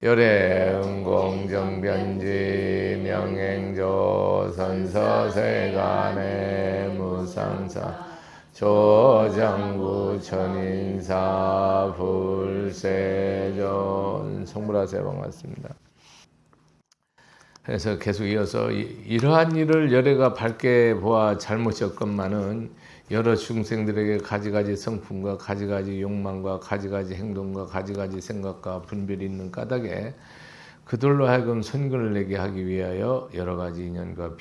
열애 공정변지 명행조 선서세간의 무상사 조장구 천인사 불세존 성불하세 반갑습니다. 그래서 계속 이어서 이러한 일을 열애가 밝게 보아 잘못이 없건만은 여러 중생들에게 가지가지 성품과 가지가지 욕망과 가지가지 행동과 가지가지 생각과 분별이 있는 까닭에 그들로 하여금 선근을 내게 하기 위하여 여러 가지 인연과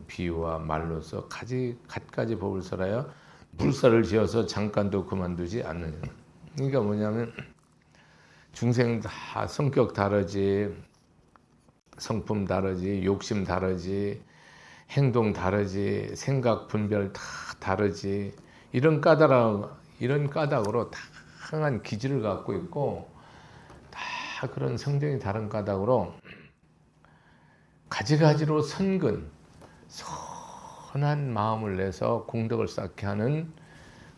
비유와 말로서 갖가지 법을 설하여 물살을 지어서 잠깐도 그만두지 않느냐. 그러니까 뭐냐면 중생 다 성격 다르지, 성품 다르지, 욕심 다르지, 행동 다르지, 생각 분별 다 다르지. 이런 까닭으로 다양한 기질을 갖고 있고 다 그런 성정이 다른 까닭으로 가지가지로 선한 마음을 내서 공덕을 쌓게 하는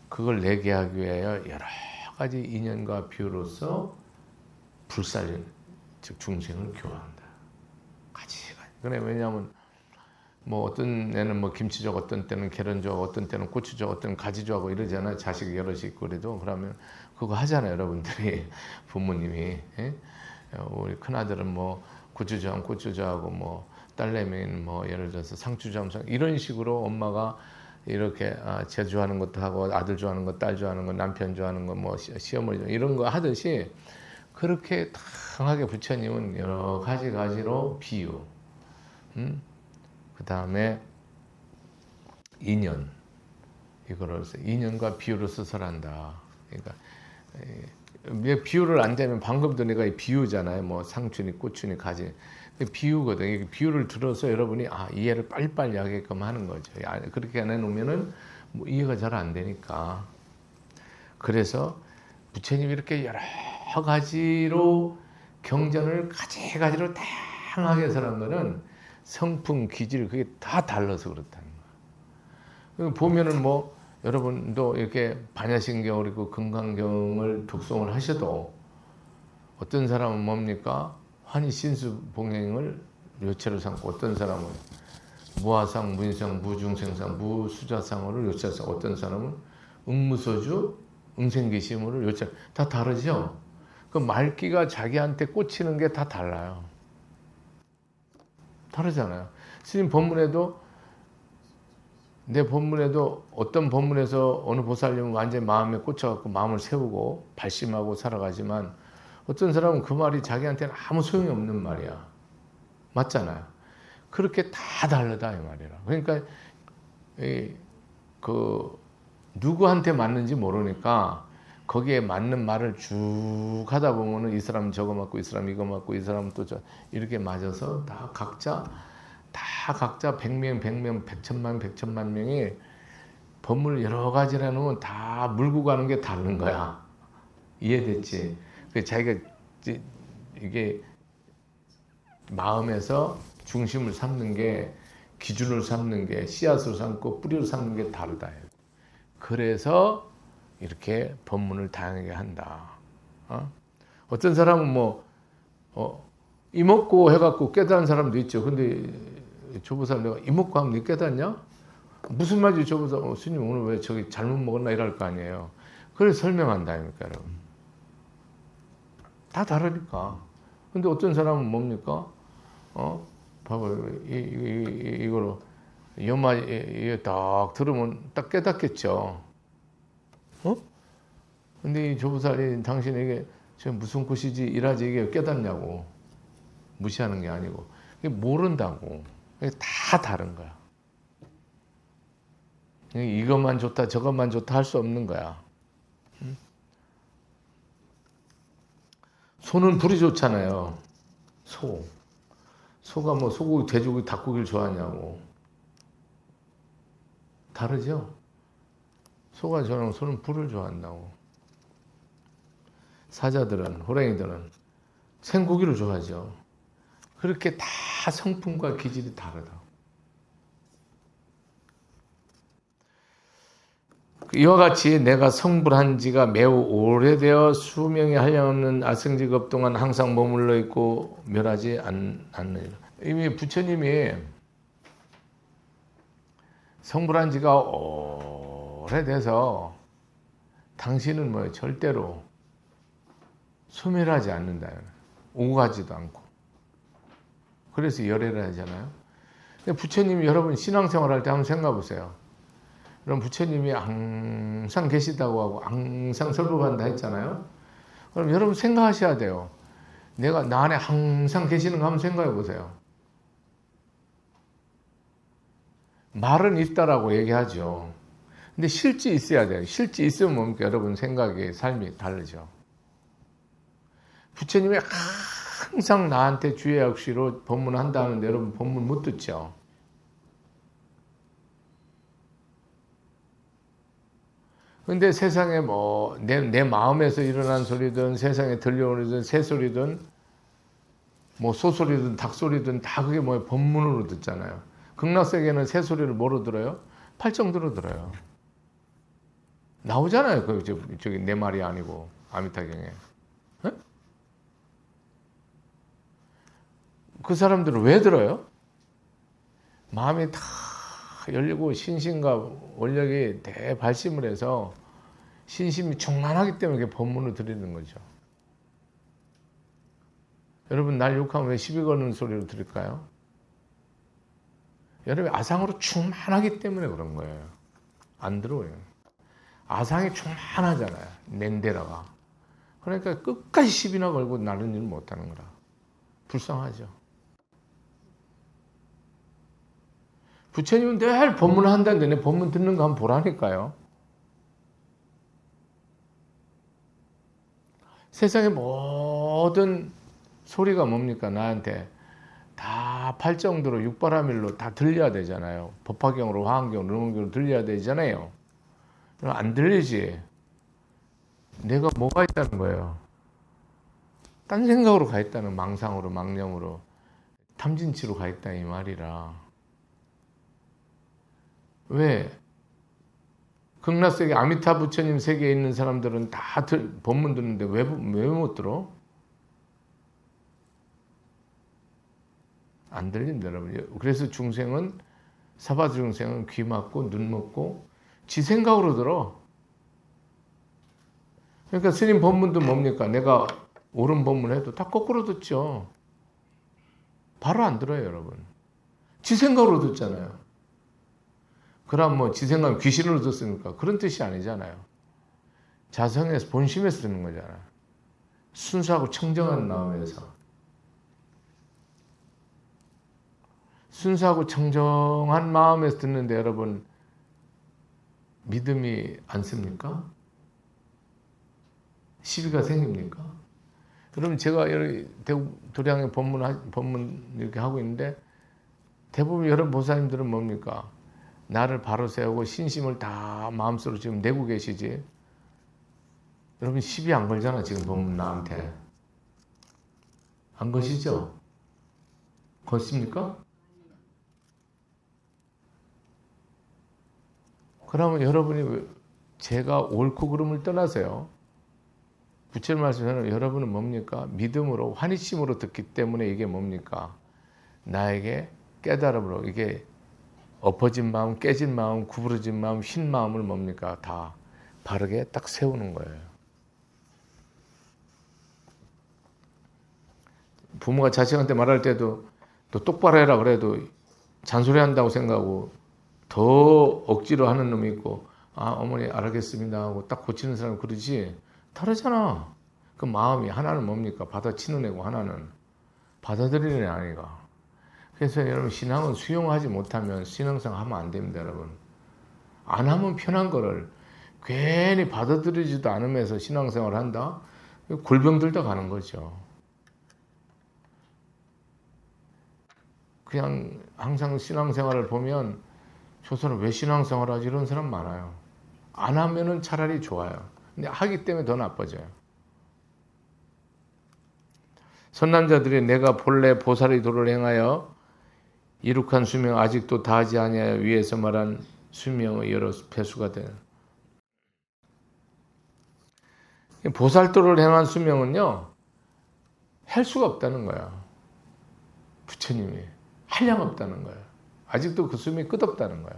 그걸 내게 하기 위하여 여러 가지 인연과 비유로서 불살 즉 중생을 교화한다. 가지가지. 그래 왜냐하면 뭐 어떤 애는 뭐 김치족, 어떤 때는 계란족, 어떤 때는 고추족, 어떤 가지족하고 이러잖아요. 자식 여럿이 있고 그래도 그러면 그거 하잖아요, 여러분들이 부모님이. 예? 우리 큰 아들은 뭐 고추장, 고추장하고 뭐 딸내미는 뭐 예를 들어서 상추 점상 이런 식으로 엄마가 이렇게 제주하는 것도 하고 아들 좋아하는 거, 딸 좋아하는 거, 남편 좋아하는 거, 뭐 시어머니 이런 거 하듯이 그렇게 강하게 부처님은 여러 가지로 비유. 그 다음에 인연, 이거를 인연과 비유로서 설한다. 그러니까 왜 비유를 안 되면 방금도 내가 비유잖아요. 뭐 상추니 고추니 가지 비유거든. 이게 비유를 들어서 여러분이 이해를 빨리빨리 하게끔 하는 거죠. 그렇게 안 해놓으면은 뭐 이해가 잘 안 되니까. 그래서 부처님이 이렇게 여러 가지로 경전을 가지가지로 다양하게 설한 거는 성품, 기질 그게 다 달라서 그렇다는 거예요. 보면은 뭐 여러분도 이렇게 반야신경 그리고 금강경을 독송을 하셔도 어떤 사람은 뭡니까? 환희신수봉행을 요체로 삼고 어떤 사람은 무아상, 무인상, 무중생상, 무수자상어를 요체로 삼고 어떤 사람은 응무소주, 응생기심을 요체 다 다르죠? 그 말기가 자기한테 꽂히는 게 다 달라요. 다르잖아요. 스님 법문에도 내 법문에도 어떤 법문에서 어느 보살님은 완전히 마음에 꽂혀갖고 마음을 세우고 발심하고 살아가지만 어떤 사람은 그 말이 자기한테는 아무 소용이 없는 말이야. 맞잖아요. 그렇게 다 다르다 이 말이라. 그러니까 누구한테 맞는지 모르니까 거기에 맞는 말을 쭉 하다 보면은 이 사람 저거 맞고 이 사람 이거 맞고 이 사람 또 이렇게 맞아서 다 각자 100명, 100천만 명이 법문을 여러 가지를 해놓으면 다 물고 가는 게 다른 거야. 이해됐지? 자기가 이게 마음에서 중심을 삼는 게 기준을 삼는 게 씨앗으로 삼고 뿌리로 삼는 게 다르다. 그래서 이렇게 법문을 다양하게 한다. 어떤 사람은 이먹고 해갖고 깨달은 사람도 있죠. 근데 조보살 내가 이먹고 하면 네 깨닫냐? 무슨 말이지 조보살? 스님 오늘 왜 저기 잘못 먹었나 이럴 거 아니에요. 그래서 설명한다니까 여러분. 다 다르니까. 근데 어떤 사람은 뭡니까? 봐봐요. 이거로 연마 딱 들으면 딱 깨닫겠죠. 근데 이 조보살이 당신에게 저 무슨 곳이지 일하지 이게 깨닫냐고 무시하는 게 아니고 모른다고. 다 다른 거야. 이것만 좋다 저것만 좋다 할 수 없는 거야. 소는 불이 좋잖아요. 소가 뭐 소고기, 돼지고기, 닭고기를 좋아하냐고. 다르죠? 소가 좋아하는 소는 불을 좋아한다고. 사자들은, 호랑이들은 생고기를 좋아하죠. 그렇게 다 성품과 기질이 다르다. 이와 같이 내가 성불한 지가 매우 오래되어 수명이 하려는 아승직업 동안 항상 머물러 있고 멸하지 않느니라. 이미 부처님이 성불한 지가 오래돼서 당신은 뭐 절대로 소멸하지 않는다. 오고 가지도 않고. 그래서 열애를 하잖아요. 근데 부처님이 여러분 신앙생활 할 때 한번 생각해 보세요. 그럼 부처님이 항상 계시다고 하고 항상 설법한다 했잖아요. 그럼 여러분 생각하셔야 돼요. 내가 나 안에 항상 계시는 거 한번 생각해 보세요. 말은 있다라고 얘기하죠. 근데 실제 있어야 돼요. 실제 있으면 뭡니까? 여러분 생각이 삶이 다르죠. 부처님이 항상 나한테 주의역시로 법문한다 하는데 여러분 법문 못 듣죠. 근데 세상에 뭐 내 마음에서 일어난 소리든 세상에 들려오는 새소리든 뭐 소소리든 닭소리든 다 그게 뭐예요? 법문으로 듣잖아요. 극락세계는 새소리를 뭐로 들어요? 팔정도로 들어요. 나오잖아요. 저기 내 말이 아니고 아미타경에. 에? 그 사람들은 왜 들어요? 마음이 다 열리고 신심과 원력이 대발심을 해서 신심이 충만하기 때문에 이렇게 법문을 드리는 거죠. 여러분 날 욕하면 왜 시비 거는 소리로 들을까요? 여러분 아상으로 충만하기 때문에 그런 거예요. 안 들어요. 아상이 충만하잖아요. 낸데라가. 그러니까 끝까지 시비나 걸고 나는 일 못하는 거라. 불쌍하죠. 부처님은 늘 법문을 한다는데 내 법문 듣는 거 한번 보라니까요. 세상의 모든 소리가 뭡니까? 나한테 다 팔정도로 육바라밀로 다 들려야 되잖아요. 법화경으로 화환경으로 음원경으로 들려야 되잖아요. 안 들리지. 내가 뭐가 있다는 거예요? 딴 생각으로 가 있다는, 망상으로 망념으로 탐진치로 가 있다 이 말이라. 왜? 극락세계 아미타 부처님 세계에 있는 사람들은 다 법문 듣는데 왜 못 들어? 안 들린다 여러분. 그래서 중생은 사바드 중생은 귀 막고 눈 먹고 지 생각으로 들어. 그러니까 스님 법문도 뭡니까? 내가 옳은 법문 해도 다 거꾸로 듣죠. 바로 안 들어요 여러분. 지 생각으로 듣잖아요. 그럼 뭐 지 생각 귀신으로 듣습니까? 그런 뜻이 아니잖아요. 자성에서 본심에서 듣는 거잖아요. 순수하고 청정한 마음에서. 순수하고 청정한 마음에서 듣는데 여러분 믿음이 안 씁니까? 시비가 생깁니까? 여러분 제가 도량의 법문 이렇게 하고 있는데 대부분 여러분 보사님들은 뭡니까? 나를 바로 세우고 신심을 다 마음속으로 지금 내고 계시지. 여러분 시비 안 걸잖아 지금 법문 나한테. 안 거시죠? 거십니까? 그러면 여러분이 제가 옳고 그름을 떠나세요. 부처님 말씀하는 여러분은 뭡니까? 믿음으로 환희심으로 듣기 때문에 이게 뭡니까? 나에게 깨달음으로 이게 엎어진 마음, 깨진 마음, 구부러진 마음, 흰 마음을 뭡니까? 다 바르게 딱 세우는 거예요. 부모가 자식한테 말할 때도 너 똑바로 해라 그래도 잔소리한다고 생각하고 더 억지로 하는 놈이 있고 아 어머니 알겠습니다 하고 딱 고치는 사람 그러지 다르잖아. 그 마음이 하나는 뭡니까? 받아치는 애고 하나는 받아들이는 애 아니가. 그래서 여러분 신앙은 수용하지 못하면 신앙생활 하면 안 됩니다 여러분. 안 하면 편한 거를 괜히 받아들이지도 않으면서 신앙생활을 한다? 골병 들다 가는 거죠. 그냥 항상 신앙생활을 보면 저 사람 왜 신앙생활 하지 이런 사람 많아요. 안 하면은 차라리 좋아요. 근데 하기 때문에 더 나빠져요. 선남자들이 내가 본래 보살의 도를 행하여 이룩한 수명 아직도 다하지 아니하여 위에서 말한 수명의 여러 배수가 되는 보살도를 행한 수명은요, 할 수가 없다는 거야. 부처님이. 한량 없다는 거야. 아직도 그 수명이 끝없다는 거야.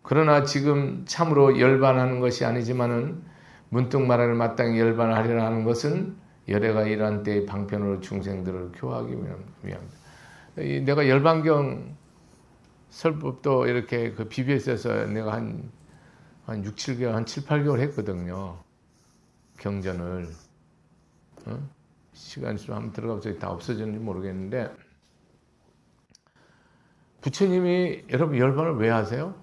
그러나 지금 참으로 열반하는 것이 아니지만은 문득 말하는 마땅히 열반하리라 하는 것은 열애가 일한 때의 방편으로 중생들을 교화하기 위함입니다. 내가 열반경 설법도 이렇게 그 BBS에서 내가 한 6, 7개월, 한 7, 8개월 했거든요. 경전을. 시간이 좀 한번 들어가서 다 없어졌는지 모르겠는데, 부처님이 여러분 열반을 왜 하세요?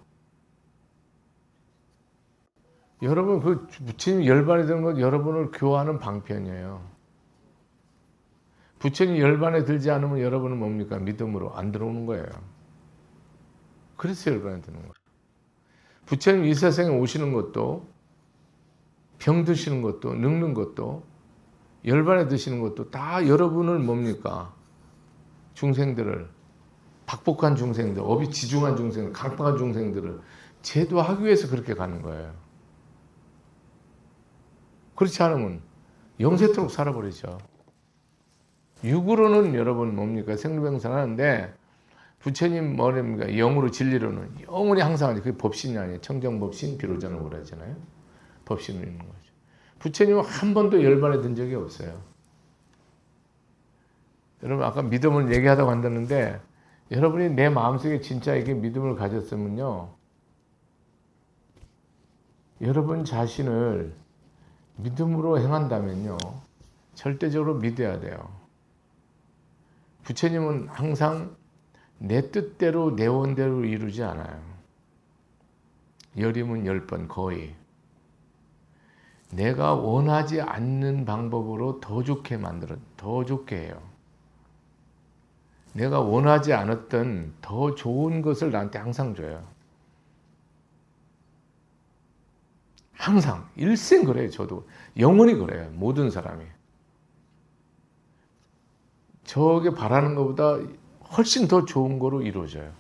여러분 그 부처님 열반이 되는 건 여러분을 교화하는 방편이에요. 부처님 열반에 들지 않으면 여러분은 뭡니까? 믿음으로 안 들어오는 거예요. 그래서 열반에 드는 거예요. 부처님 이 세상에 오시는 것도, 병 드시는 것도, 늙는 것도, 열반에 드시는 것도 다 여러분을 뭡니까? 중생들을, 박복한 중생들, 업이 지중한 중생들, 강팍한 중생들을 제도하기 위해서 그렇게 가는 거예요. 그렇지 않으면 영세토록 살아버리죠. 육으로는 여러분 뭡니까? 생로병사를 하는데, 부처님 뭐랍니까? 영으로 진리로는 영원히 항상 그게 법신이 아니에요. 청정법신 비로자는 오라잖아요. 법신은 있는 거죠. 부처님은 한 번도 열반에 든 적이 없어요. 여러분 아까 믿음을 얘기하다고 한다는데, 여러분이 내 마음속에 진짜 이게 믿음을 가졌으면요, 여러분 자신을 믿음으로 행한다면요, 절대적으로 믿어야 돼요. 부처님은 항상 내 뜻대로 내 원대로 이루지 않아요. 열이면 10번 거의. 내가 원하지 않는 방법으로 더 좋게 만들어, 더 좋게 해요. 내가 원하지 않았던 더 좋은 것을 나한테 항상 줘요. 항상 일생 그래요. 저도 영원히 그래요. 모든 사람이. 저게 바라는 것보다 훨씬 더 좋은 거로 이루어져요.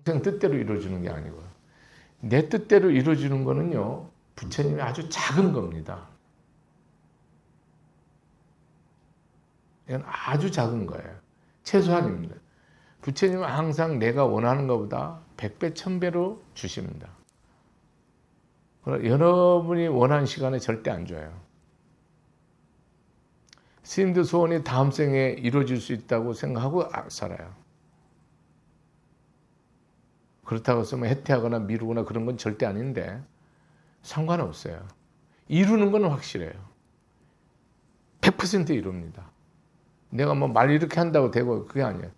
평생 뜻대로 이루어지는 게 아니고요. 내 뜻대로 이루어지는 거는요, 부처님이 아주 작은 겁니다. 이건 아주 작은 거예요. 최소한입니다. 부처님은 항상 내가 원하는 것보다 100배, 1000배로 주십니다. 여러분이 원하는 시간에 절대 안 줘요. 스님들 소원이 다음 생에 이루어질 수 있다고 생각하고 살아요. 그렇다고 해서 해태하거나 미루거나 그런 건 절대 아닌데 상관없어요. 이루는 건 확실해요. 100% 이룹니다. 내가 뭐 말 이렇게 한다고 되고 그게 아니에요.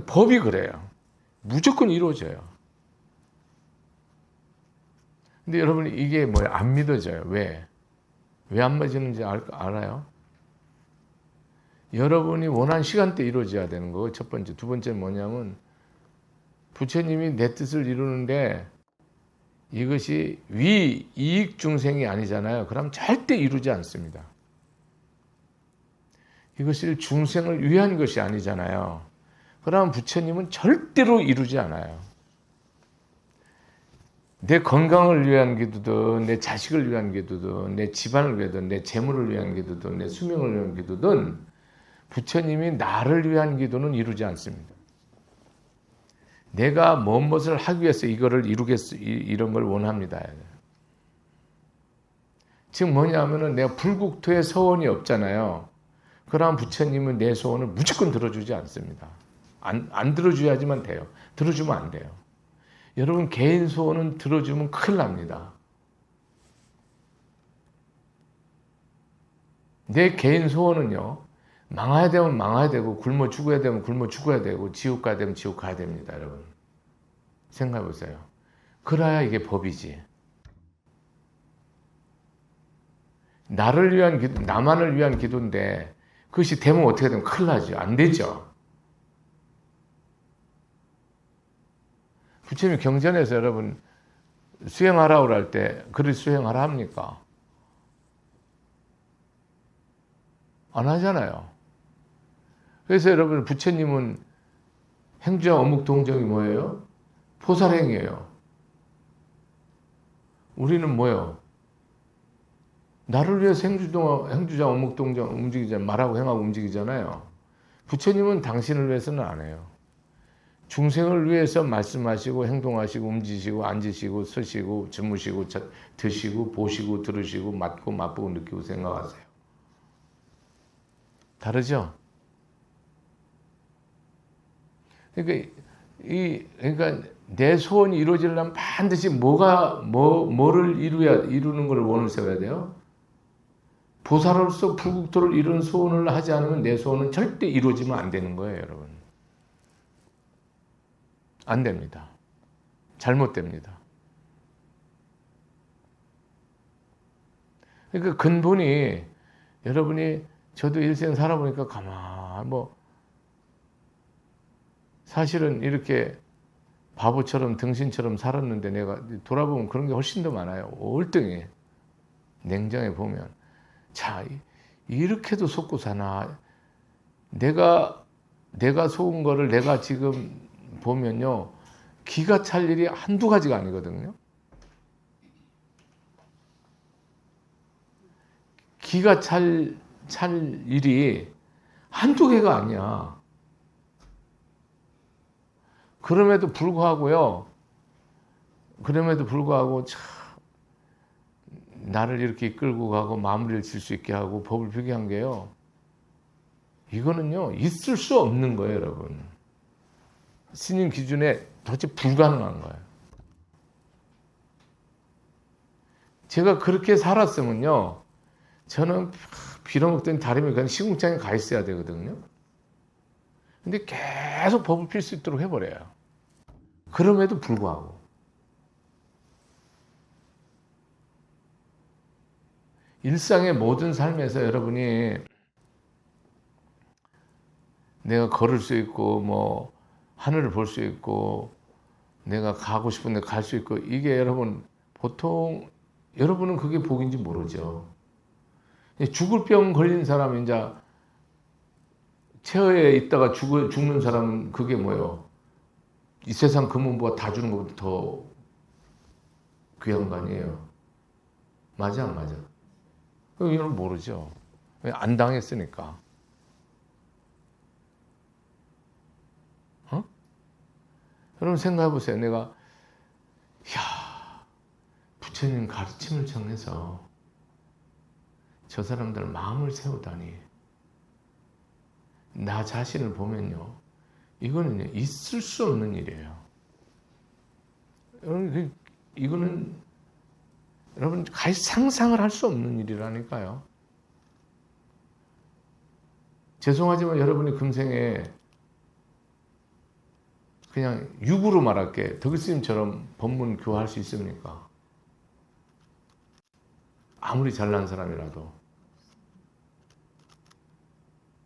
법이 그래요. 무조건 이루어져요. 근데 여러분 이게 뭐예요? 안 믿어져요. 왜? 왜 안 믿어지는지 알아요? 여러분이 원하는 시간대 이루어져야 되는 거 첫 번째. 두 번째는 뭐냐면 부처님이 내 뜻을 이루는데 이것이 위 이익 중생이 아니잖아요. 그럼 절대 이루지 않습니다. 이것이 중생을 위한 것이 아니잖아요. 그럼 부처님은 절대로 이루지 않아요. 내 건강을 위한 기도든, 내 자식을 위한 기도든, 내 집안을 위하든, 내 재물을 위한 기도든, 내 수명을 위한 기도든, 부처님이 나를 위한 기도는 이루지 않습니다. 내가 무엇을 하기 위해서 이거를 이루겠어, 이런 걸 원합니다. 즉 뭐냐면은 내가 불국토에 서원이 없잖아요. 그럼 부처님은 내 소원을 무조건 들어주지 않습니다. 안 들어줘야지만 돼요. 들어주면 안 돼요. 여러분 개인 소원은 들어주면 큰일 납니다. 내 개인 소원은요, 망해야 되면 망해야 되고 굶어 죽어야 되면 굶어 죽어야 되고 지옥 가야 되면 지옥 가야 됩니다. 여러분 생각해 보세요. 그래야 이게 법이지. 나를 위한 기도, 나만을 위한 기도인데 그것이 되면 어떻게 되면 큰일 나죠. 안 되죠. 부처님 경전에서 여러분 수행하라고 할 때 그를 수행하라 합니까? 안 하잖아요. 그래서 여러분 부처님은 행주와 어묵 동정이 뭐예요? 포살행이에요. 우리는 뭐요? 나를 위해서 행주장, 어묵동장 움직이잖아요. 말하고 행하고 움직이잖아요. 부처님은 당신을 위해서는 안 해요. 중생을 위해서 말씀하시고 행동하시고 움직이시고 앉으시고 서시고 주무시고 드시고 보시고 들으시고 맡고 맛보고 느끼고 생각하세요. 다르죠? 그러니까 내 소원이 이루어지려면 반드시 뭐를 이루는 걸 원을 세워야 돼요? 보살로서 불국토를 이룬 소원을 하지 않으면 내 소원은 절대 이루어지면 안 되는 거예요, 여러분. 안 됩니다. 잘못됩니다. 그러니까 근본이 여러분이 저도 일생 살아보니까 사실은 이렇게 바보처럼 등신처럼 살았는데 내가 돌아보면 그런 게 훨씬 더 많아요. 월등히 냉정해 보면 자 이렇게도 속고 사나. 내가 속은 거를 내가 지금 보면요 기가 찰 일이 한두 가지가 아니거든요. 기가 찰 일이 한두 개가 아니야. 그럼에도 불구하고 참 나를 이렇게 이끌고 가고 마무리를 질 수 있게 하고 법을 펴게 한 게요. 이거는요 있을 수 없는 거예요, 여러분. 스님 기준에 도대체 불가능한 거예요. 제가 그렇게 살았으면요, 저는 빌어먹던 다리미 그냥 시궁창에 가 있어야 되거든요. 근데 계속 법을 필 수 있도록 해버려요. 그럼에도 불구하고. 일상의 모든 삶에서 여러분이 내가 걸을 수 있고 하늘을 볼 수 있고 내가 가고 싶은데 갈 수 있고 이게 여러분 보통 여러분은 그게 복인지 모르죠. 죽을 병 걸린 사람이 이제 체어에 있다가 죽는 사람은 그게 뭐예요? 이 세상 금은보가 다 주는 것보다 더 귀한 거 아니에요? 맞아 안 맞아? 이건 모르죠. 안 당했으니까. 여러분 생각해 보세요. 내가 부처님 가르침을 정해서 저 사람들 마음을 세우다니. 나 자신을 보면요, 이거는 있을 수 없는 일이에요. 이거는 여러분 상상을 할 수 없는 일이라니까요. 죄송하지만 여러분이 금생에 그냥 육으로 말할게 덕일스님처럼 법문 교화할 수 있습니까? 아무리 잘난 사람이라도,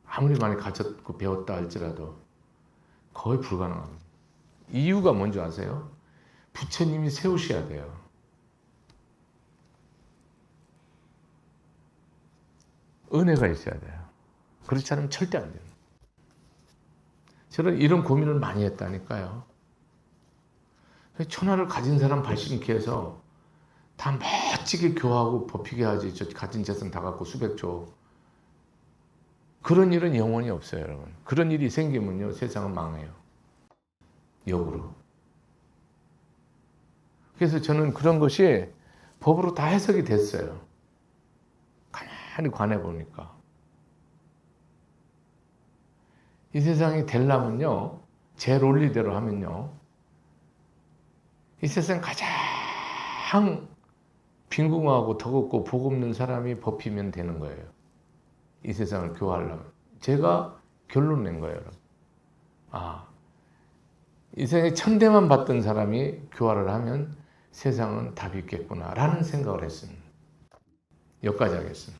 아무리 많이 가르쳤고 배웠다 할지라도 거의 불가능합니다. 이유가 뭔지 아세요? 부처님이 세우셔야 돼요. 은혜가 있어야 돼요. 그렇지 않으면 절대 안 돼요. 저는 이런 고민을 많이 했다니까요. 천하를 가진 사람 발심기해서 다 멋지게 교하고 법히게 하지. 저 가진 재산 다 갖고 수백조. 그런 일은 영원히 없어요, 여러분. 그런 일이 생기면요, 세상은 망해요. 역으로. 그래서 저는 그런 것이 법으로 다 해석이 됐어요. 가만히 관해 보니까. 이 세상이 되려면요, 제 논리대로 하면요, 이 세상 가장 빈궁하고 덕없고 복 없는 사람이 법히면 되는 거예요. 이 세상을 교화하려면. 제가 결론 낸 거예요, 여러분. 이 세상에 천대만 받던 사람이 교화를 하면 세상은 답이 있겠구나 라는 생각을 했습니다. 여기까지 하겠습니다.